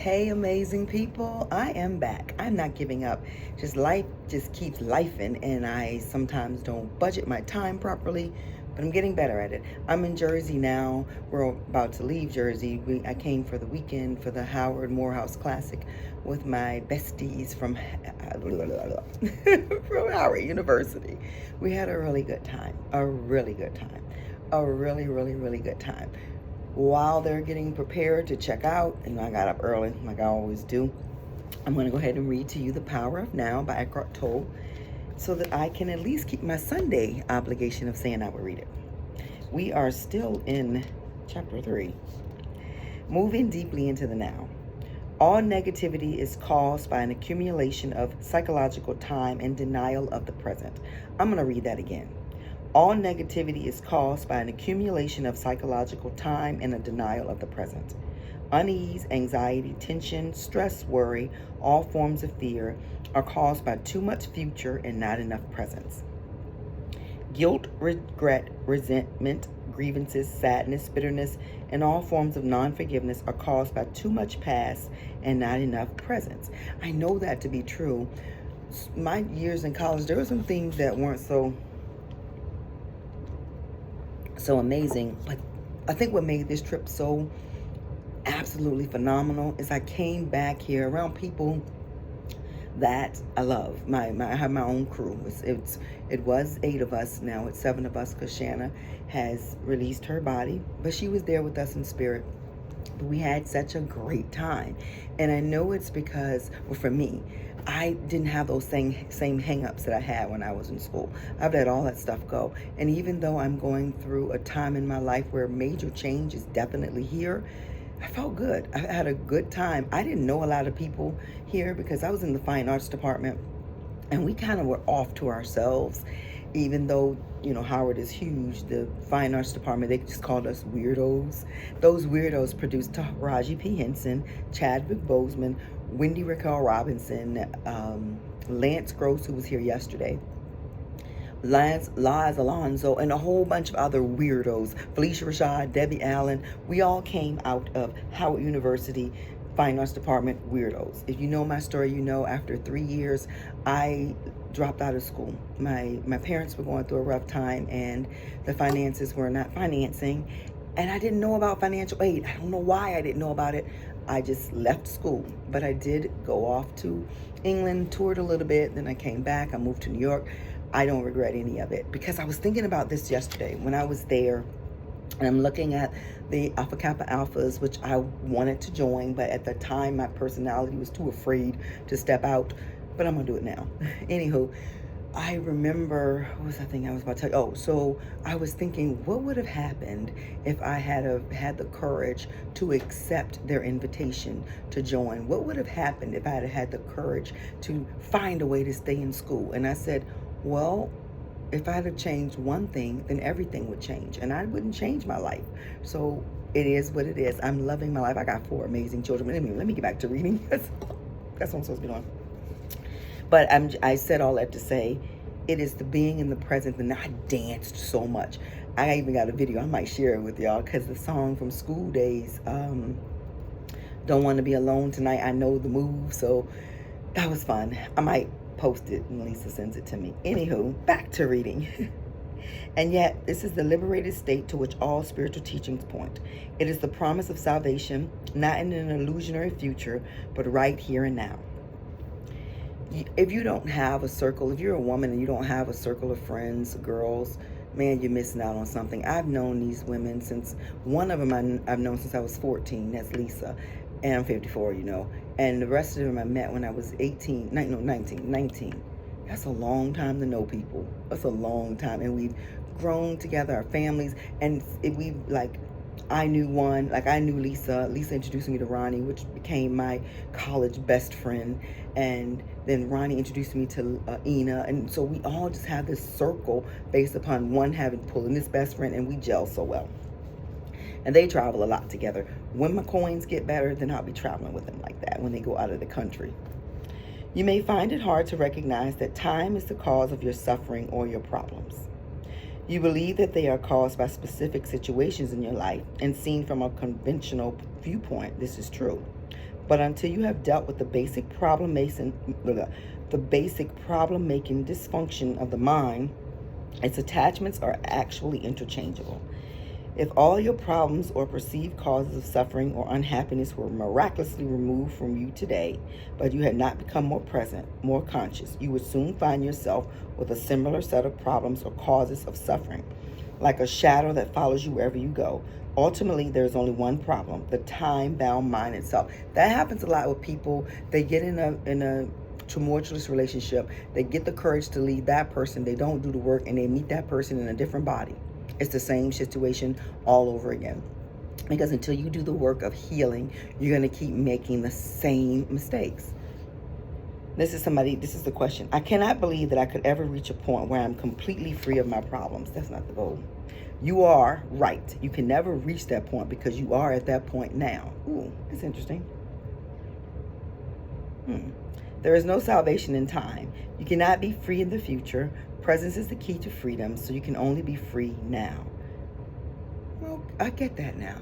Hey, amazing people. I am back. I'm not giving up. Just life just keeps lifing, and I sometimes don't budget my time properly, but I'm getting better at it. I'm in Jersey now. We're about to leave Jersey. I came for the weekend for the Howard Morehouse Classic with my besties from from Howard University. We had a really good time. A really good time. A really, really, really good time. While they're getting prepared to check out, and I got up early like I always do, I'm going to go ahead and read to you The Power of Now by Eckhart Tolle so that I can at least keep my Sunday obligation of saying I would read it. We are still in chapter 3. Moving deeply into the now. All negativity is caused by an accumulation of psychological time and denial of the present. I'm going to read that again. All negativity is caused by an accumulation of psychological time and a denial of the present. Unease, anxiety, tension, stress, worry, all forms of fear are caused by too much future and not enough presence. Guilt, regret, resentment, grievances, sadness, bitterness, and all forms of non-forgiveness are caused by too much past and not enough presence. I know that to be true. My years in college, there were some things that weren't so amazing, but I think what made this trip so absolutely phenomenal is I came back here around people that I love. I have my own crew. It was 8 of us, now it's 7 of us because Shanna has released her body, but she was there with us in spirit. But we had such a great time, and I know it's because, well, for me, I didn't have those same hang-ups that I had when I was in school. I've let all that stuff go. And even though I'm going through a time in my life where major change is definitely here, I felt good. I had a good time. I didn't know a lot of people here because I was in the fine arts department, and we kind of were off to ourselves. Even though, Howard is huge, the fine arts department, they just called us weirdos. Those weirdos produced Taraji P. Henson, Chadwick Boseman, Wendy Raquel Robinson, Lance Gross, who was here yesterday, Laz Alonso, and a whole bunch of other weirdos, Felicia Rashad, Debbie Allen. We all came out of Howard University Fine Arts Department weirdos. If you know my story, after 3 years, I dropped out of school. My parents were going through a rough time, and the finances were not financing, and I didn't know about financial aid. I don't know why I didn't know about it. I just left school, but I did go off to England, toured a little bit, then I came back. I moved to New York. I don't regret any of it because I was thinking about this yesterday when I was there, and I'm looking at the Alpha Kappa Alphas, which I wanted to join, but at the time my personality was too afraid to step out, but I'm gonna do it now. Anywho, I remember, what was that thing I was about to tell you? Oh, so I was thinking, what would have happened if I had the courage to accept their invitation to join? What would have happened if I had the courage to find a way to stay in school? And I said, well, if I had to change one thing, then everything would change, and I wouldn't change my life. So it is what it is. I'm loving my life. I got 4 amazing children. But anyway, let me get back to reading. That's what I'm supposed to be doing. But I said all that to say, it is the being in the present, and I danced so much. I even got a video. I might share it with y'all because the song from School Days, Don't Want to Be Alone Tonight, I know the move. So that was fun. I might post it and Lisa sends it to me. Anywho, back to reading. And yet, this is the liberated state to which all spiritual teachings point. It is the promise of salvation, not in an illusionary future, but right here and now. If you don't have a circle, if you're a woman and you don't have a circle of friends, girls, man, you're missing out on something. I've known these women since, one of them I've known since I was 14. That's Lisa. And I'm 54, And the rest of them I met when I was 19. That's a long time to know people. That's a long time. And we've grown together, our families. And I knew one, I knew Lisa. Lisa introduced me to Ronnie, which became my college best friend. And then Ronnie introduced me to Ina. And so we all just have this circle based upon one pulling this best friend, and we gel so well. And they travel a lot together. When my coins get better, then I'll be traveling with them like that when they go out of the country. You may find it hard to recognize that time is the cause of your suffering or your problems. You believe that they are caused by specific situations in your life, and seen from a conventional viewpoint, this is true. But until you have dealt with the basic problem-making dysfunction of the mind, its attachments are actually interchangeable. If all your problems or perceived causes of suffering or unhappiness were miraculously removed from you today, but you had not become more present, more conscious, you would soon find yourself with a similar set of problems or causes of suffering, like a shadow that follows you wherever you go. Ultimately, there's only one problem: the time-bound mind itself. That happens a lot with people. They get in a tumultuous relationship. They get the courage to leave that person. They don't do the work, and they meet that person in a different body. It's the same situation all over again. Because until you do the work of healing, you're going to keep making the same mistakes. This is the question. I cannot believe that I could ever reach a point where I'm completely free of my problems. That's not the goal. You are right. You can never reach that point because you are at that point now. Ooh, that's interesting. There is no salvation in time. You cannot be free in the future. Presence is the key to freedom, so you can only be free now. Well, I get that now.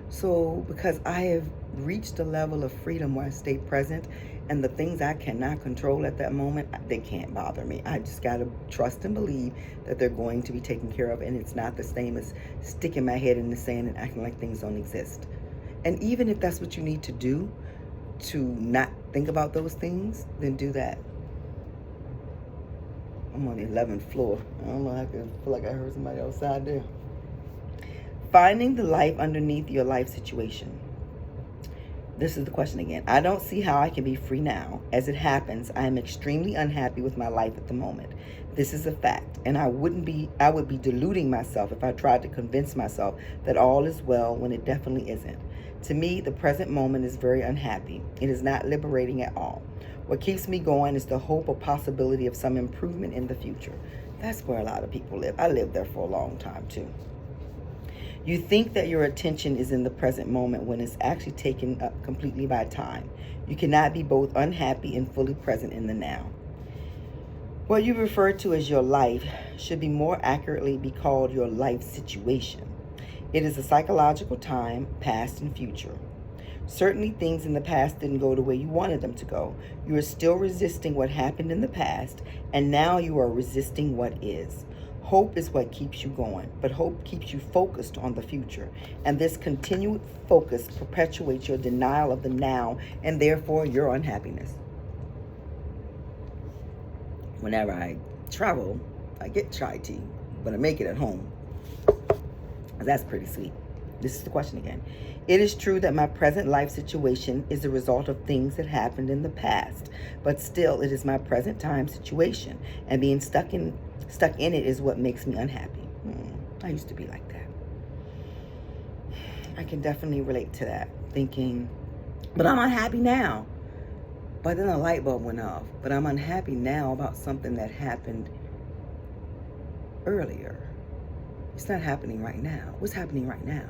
So because I have reached a level of freedom where I stay present, and the things I cannot control at that moment, they can't bother me. I just got to trust and believe that they're going to be taken care of, and it's not the same as sticking my head in the sand and acting like things don't exist. And even if that's what you need to do to not think about those things, then do that. I'm on the 11th floor. I don't know, I feel like I heard somebody outside there. Finding the life underneath your life situation. This is the question again. I don't see how I can be free now. As it happens, I am extremely unhappy with my life at the moment. This is a fact, and I would be deluding myself if I tried to convince myself that all is well when it definitely isn't. To me, the present moment is very unhappy. It is not liberating at all. What keeps me going is the hope or possibility of some improvement in the future. That's where a lot of people live. I lived there for a long time too. You think that your attention is in the present moment when it's actually taken up completely by time. You cannot be both unhappy and fully present in the now. What you refer to as your life should be more accurately be called your life situation. It is a psychological time, past and future. Certainly things in the past didn't go the way you wanted them to go. You are still resisting what happened in the past, and now you are resisting what is. Hope is what keeps you going, but hope keeps you focused on the future. And this continued focus perpetuates your denial of the now and therefore your unhappiness. Whenever I travel, I get chai tea, but I make it at home. That's pretty sweet. This is the question again. It is true that my present life situation is the result of things that happened in the past, but still it is my present time situation, and being stuck in it is what makes me unhappy. I used to be like that. I can definitely relate to that, thinking, but I'm unhappy now. But then a light bulb went off. But I'm unhappy now about something that happened earlier. It's not happening right now. What's happening right now?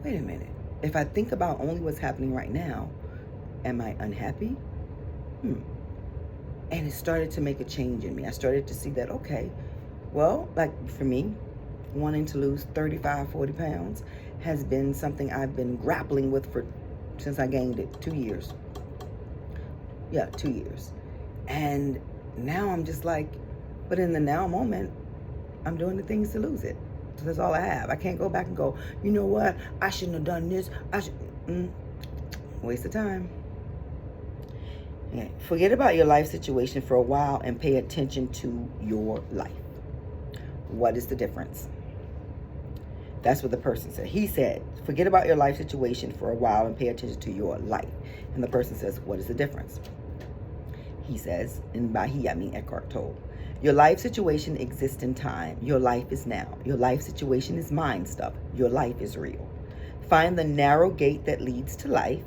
Wait a minute. If I think about only what's happening right now, am I unhappy? And it started to make a change in me. I started to see that, okay, well, like for me, wanting to lose 35, 40 pounds has been something I've been grappling with since I gained it, 2 years. Yeah, 2 years. And now I'm just like, but in the now moment, I'm doing the things to lose it. So that's all I have. I can't go back and go, you know what? I shouldn't have done this. Waste of time. Okay. Forget about your life situation for a while and pay attention to your life. What is the difference? That's what the person said. He said, forget about your life situation for a while and pay attention to your life. And the person says, what is the difference? He says, and by he, I mean Eckhart Tolle. Your life situation exists in time. Your life is now. Your life situation is mind stuff. Your life is real. Find the narrow gate that leads to life.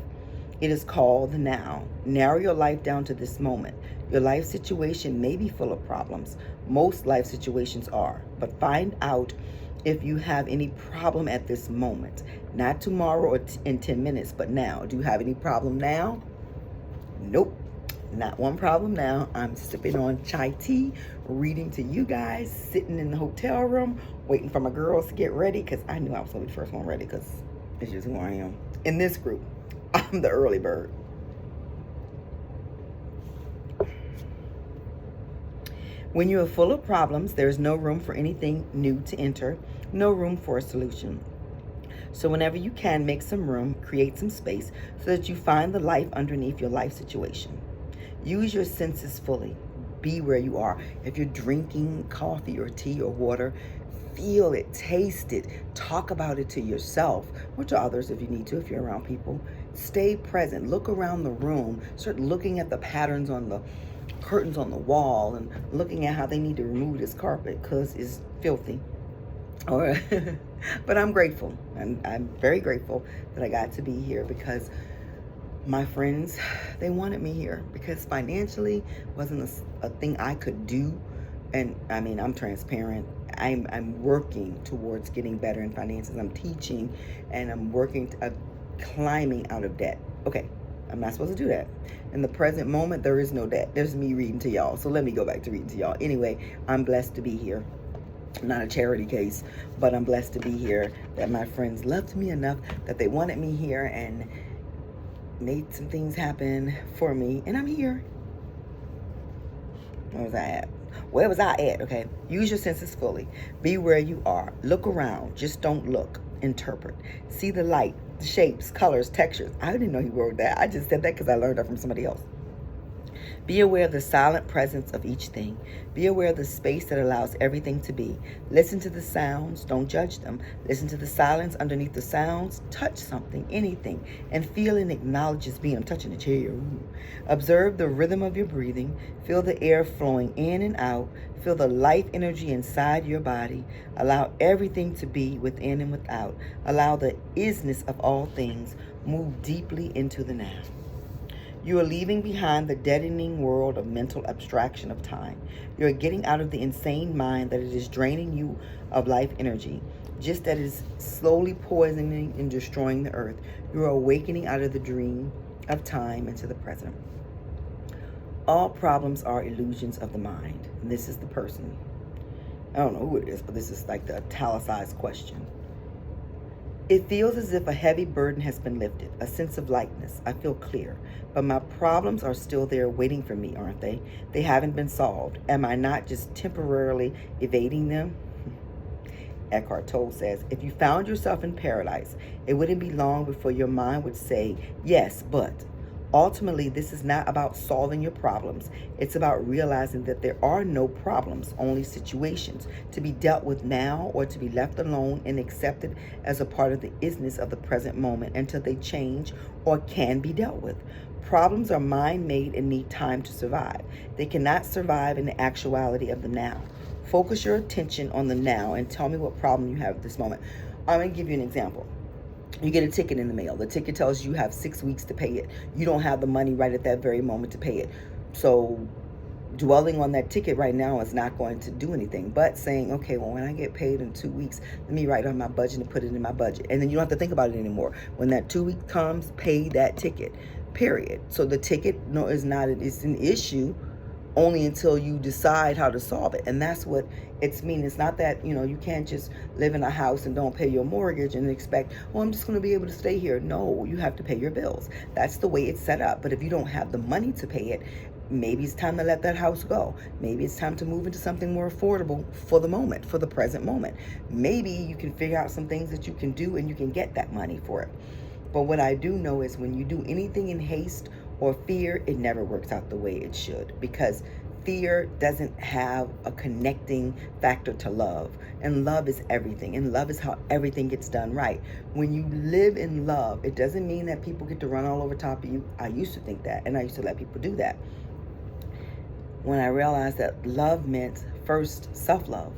It is called the now. Narrow your life down to this moment. Your life situation may be full of problems. Most life situations are. But find out if you have any problem at this moment. Not tomorrow or in 10 minutes, but now. Do you have any problem now? Nope. Not one problem now. I'm sipping on chai tea, reading to you guys, sitting in the hotel room, waiting for my girls to get ready, because I knew I was going to be the first one ready, because it's just who I am. In this group, I'm the early bird. When you are full of problems, there is no room for anything new to enter, no room for a solution. So whenever you can, make some room, create some space so that you find the life underneath your life situation. Use your senses fully. Be where you are. If you're drinking coffee or tea or water, feel it, taste it, talk about it to yourself or to others if you need to, if you're around people. Stay present. Look around the room. Start looking at the patterns on the curtains on the wall and looking at how they need to remove this carpet because it's filthy. Or, but I'm grateful, and I'm very grateful that I got to be here because my friends, they wanted me here because financially wasn't a thing I could do. And I mean, I'm transparent. I'm working towards getting better in finances. I'm teaching and I'm working climbing out of debt. Okay, I'm not supposed to do that. In the present moment, there is no debt. There's me reading to y'all. So let me go back to reading to y'all. Anyway, I'm blessed to be here. Not a charity case, but I'm blessed to be here, that my friends loved me enough that they wanted me here and made some things happen for me, and I'm here. Where was I at? Where was I at? Okay. Use your senses fully. Be where you are. Look around. Just don't look. Interpret. See the light, the shapes, colors, textures. I didn't know he wrote that. I just said that because I learned that from somebody else. Be aware of the silent presence of each thing. Be aware of the space that allows everything to be. Listen to the sounds. Don't judge them. Listen to the silence underneath the sounds. Touch something, anything, and feel and acknowledge its being. I'm touching the chair. Ooh. Observe the rhythm of your breathing. Feel the air flowing in and out. Feel the life energy inside your body. Allow everything to be within and without. Allow the isness of all things. Move deeply into the now. You are leaving behind the deadening world of mental abstraction of time. You are getting out of the insane mind that it is draining you of life energy, just that it is slowly poisoning and destroying the earth. You are awakening out of the dream of time into the present. All problems are illusions of the mind. And this is the person. I don't know who it is, but this is like the italicized question. It feels as if a heavy burden has been lifted, a sense of lightness. I feel clear, but my problems are still there waiting for me, aren't they? They haven't been solved. Am I not just temporarily evading them? Eckhart Tolle says, if you found yourself in paradise, it wouldn't be long before your mind would say, yes, but. Ultimately, this is not about solving your problems. It's about realizing that there are no problems, only situations to be dealt with now or to be left alone and accepted as a part of the isness of the present moment until they change or can be dealt with. Problems are mind-made and need time to survive. They cannot survive in the actuality of the now. Focus your attention on the now and tell me what problem you have at this moment. I'm going to give you an example. You get a ticket in the mail. The ticket tells you have 6 weeks to pay it. You don't have the money right at that very moment to pay it. So dwelling on that ticket right now is not going to do anything but saying, okay, well, when I get paid in 2 weeks, let me write on my budget and put it in my budget. And then you don't have to think about it anymore. When that 2 week comes, pay that ticket, period. So the ticket is not, it's an issue only until you decide how to solve it. And that's what it's mean. It's not that, you can't just live in a house and don't pay your mortgage and expect, oh, I'm just going to be able to stay here. No, you have to pay your bills. That's the way it's set up. But if you don't have the money to pay it, maybe it's time to let that house go. Maybe it's time to move into something more affordable for the moment, for the present moment. Maybe you can figure out some things that you can do and you can get that money for it. But what I do know is when you do anything in haste or fear, it never works out the way it should, because fear doesn't have a connecting factor to love. And love is everything. And love is how everything gets done right. When you live in love, it doesn't mean that people get to run all over top of you. I used to think that, and I used to let people do that. When I realized that love meant first self-love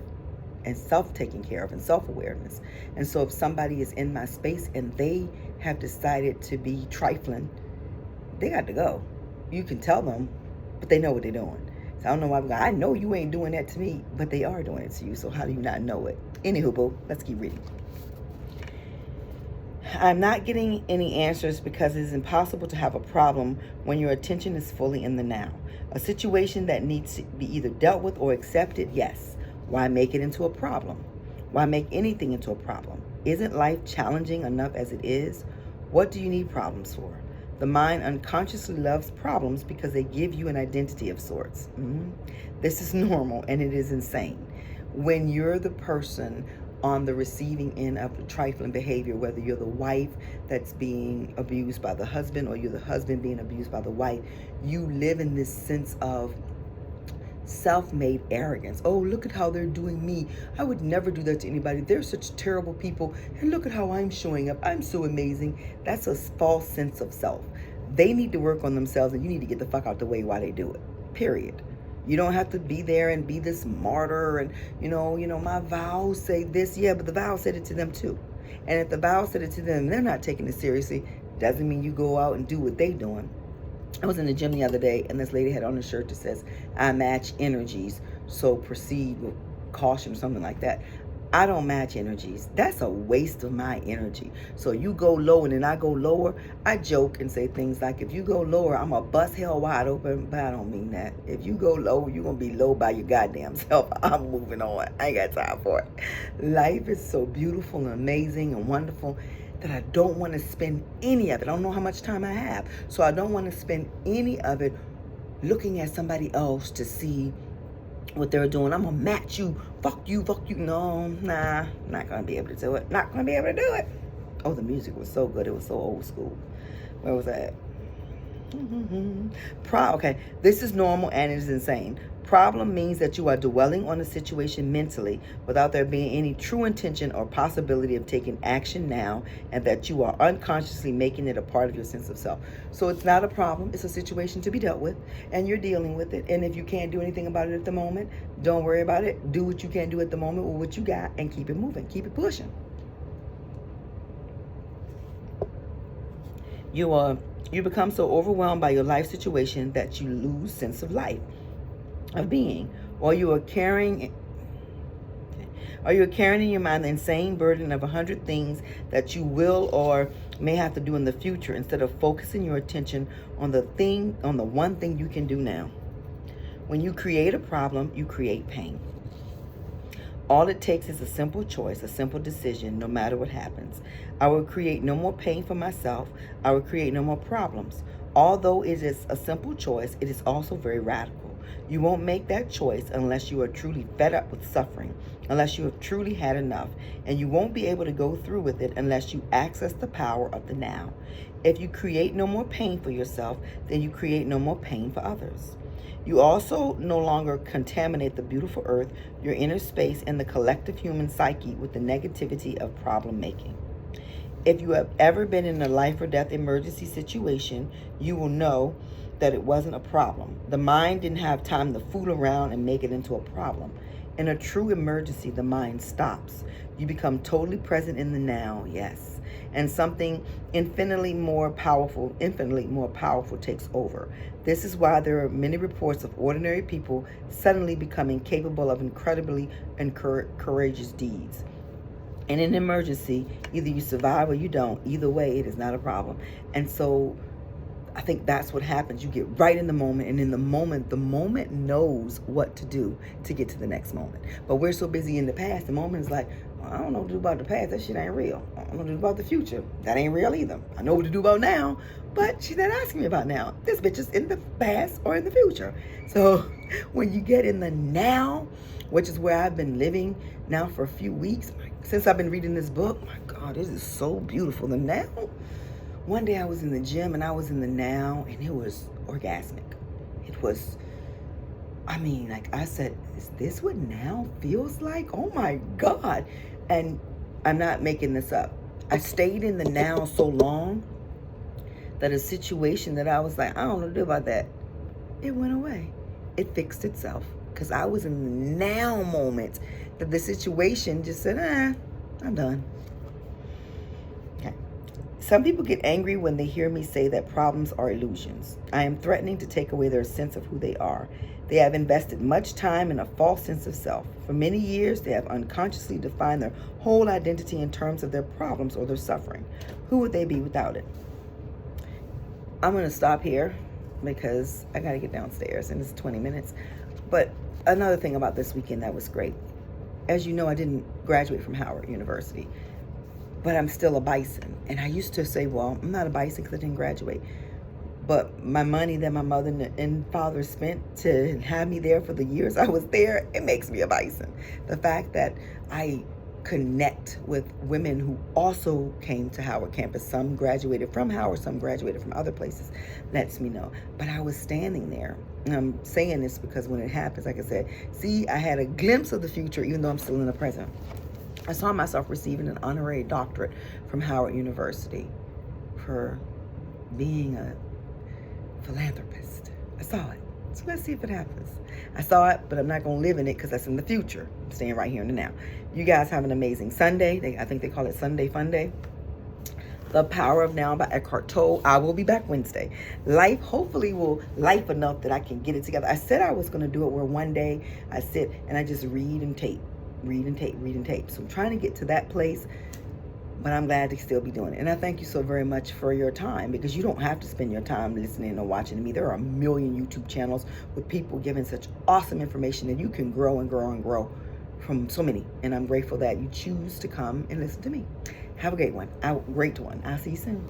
and self-taking care of and self-awareness. And so if somebody is in my space and they have decided to be trifling, they got to go. You can tell them, but they know what they're doing. So I don't know why I'm going, I know you ain't doing that to me, but they are doing it to you. So how do you not know it? Anywho, boo, let's keep reading. I'm not getting any answers because it is impossible to have a problem when your attention is fully in the now. A situation that needs to be either dealt with or accepted, yes. Why make it into a problem? Why make anything into a problem? Isn't life challenging enough as it is? What do you need problems for? The mind unconsciously loves problems because they give you an identity of sorts. This is normal and it is insane. When you're the person on the receiving end of the trifling behavior, whether you're the wife that's being abused by the husband or you're the husband being abused by the wife, you live in this sense of self-made arrogance. Oh, look at how they're doing me. I would never do that to anybody. They're such terrible people. And look at how I'm showing up. I'm so amazing. That's a false sense of self. They need to work on themselves, and you need to get the fuck out the way while they do it. Period. You don't have to be there and be this martyr and, my vows say this. Yeah, but the vow said it to them too. And if the vow said it to them, they're not taking it seriously. Doesn't mean you go out and do what they doing. I was in the gym the other day, and this lady had on a shirt that says, I match energies, so proceed with caution or something like that. I don't match energies. That's a waste of my energy. So you go low and then I go lower. I joke and say things like, if you go lower, I'm going to bust hell wide open. But I don't mean that. If you go low, you're going to be low by your goddamn self. I'm moving on. I ain't got time for it. Life is so beautiful and amazing and wonderful that I don't want to spend any of it. I don't know how much time I have. So I don't want to spend any of it looking at somebody else to see what they're doing. I'm going to match you. Fuck you, fuck you. No, nah, not going to be able to do it. Not going to be able to do it. Oh, the music was so good. It was so old school. Where was that? Okay, this is normal and it is insane. Problem means that you are dwelling on a situation mentally without there being any true intention or possibility of taking action now, and that you are unconsciously making it a part of your sense of self. So it's not a problem. It's a situation to be dealt with, and you're dealing with it. And if you can't do anything about it at the moment, don't worry about it. Do what you can do at the moment with what you got and keep it moving. Keep it pushing. You become so overwhelmed by your life situation that you lose sense of life, of being, or you are carrying in your mind the insane burden of 100 things that you will or may have to do in the future, instead of focusing your attention on the one thing you can do now. When you create a problem, you create pain. All it takes is a simple choice, a simple decision, no matter what happens. I will create no more pain for myself. I will create no more problems. Although it is a simple choice, it is also very radical. You won't make that choice unless you are truly fed up with suffering, unless you have truly had enough, and you won't be able to go through with it unless you access the power of the now. If you create no more pain for yourself, then you create no more pain for others. You also no longer contaminate the beautiful earth, your inner space, and the collective human psyche with the negativity of problem making. If you have ever been in a life or death emergency situation, you will know that it wasn't a problem. The mind didn't have time to fool around and make it into a problem. In a true emergency, the mind stops. You become totally present in the now, yes. And something infinitely more powerful takes over. This is why there are many reports of ordinary people suddenly becoming capable of incredibly courageous deeds. In an emergency, either you survive or you don't. Either way, it is not a problem. And so I think that's what happens. You get right in the moment, and in the moment knows what to do to get to the next moment. But we're so busy in the past, the moment is like, I don't know what to do about the past. That shit ain't real. I don't know what to do about the future. That ain't real either. I know what to do about now, but she's not asking me about now. This bitch is in the past or in the future. So when you get in the now, which is where I've been living now for a few weeks, since I've been reading this book, my God, this is so beautiful. The now. One day I was in the gym and I was in the now, and it was orgasmic. It was, like I said, is this what now feels like? Oh my God. And I'm not making this up. I stayed in the now so long that a situation that I was like, I don't know what to do about that, it went away. It fixed itself. Because I was in the now moment that the situation just said, I'm done. Okay. Some people get angry when they hear me say that problems are illusions. I am threatening to take away their sense of who they are. They have invested much time in a false sense of self. For many years, they have unconsciously defined their whole identity in terms of their problems or their suffering. Who would they be without it? I'm going to stop here because I got to get downstairs, and it's 20 minutes. But another thing about this weekend that was great. As you know, I didn't graduate from Howard University, but I'm still a bison. And I used to say, well, I'm not a bison because I didn't graduate. But my money that my mother and father spent to have me there for the years I was there, it makes me a bison. The fact that I connect with women who also came to Howard campus, some graduated from Howard, some graduated from other places, lets me know. But I was standing there. And I'm saying this because when it happens, like I said, see, I had a glimpse of the future, even though I'm still in the present. I saw myself receiving an honorary doctorate from Howard University for being a philanthropist. I saw it. So let's see if it happens. I saw it, but I'm not going to live in it because that's in the future. I'm staying right here and now. You guys have an amazing Sunday. I think they call it Sunday Fun Day. The Power of Now by Eckhart Tolle. I will be back Wednesday. Life hopefully will life enough that I can get it together. I said I was going to do it where one day I sit and I just read and tape. Read and tape, read and tape. So I'm trying to get to that place, but I'm glad to still be doing it. And I thank you so very much for your time, because you don't have to spend your time listening or watching to me. There are a million YouTube channels with people giving such awesome information that you can grow and grow and grow from so many. And I'm grateful that you choose to come and listen to me. Have a great one. I'll see you soon.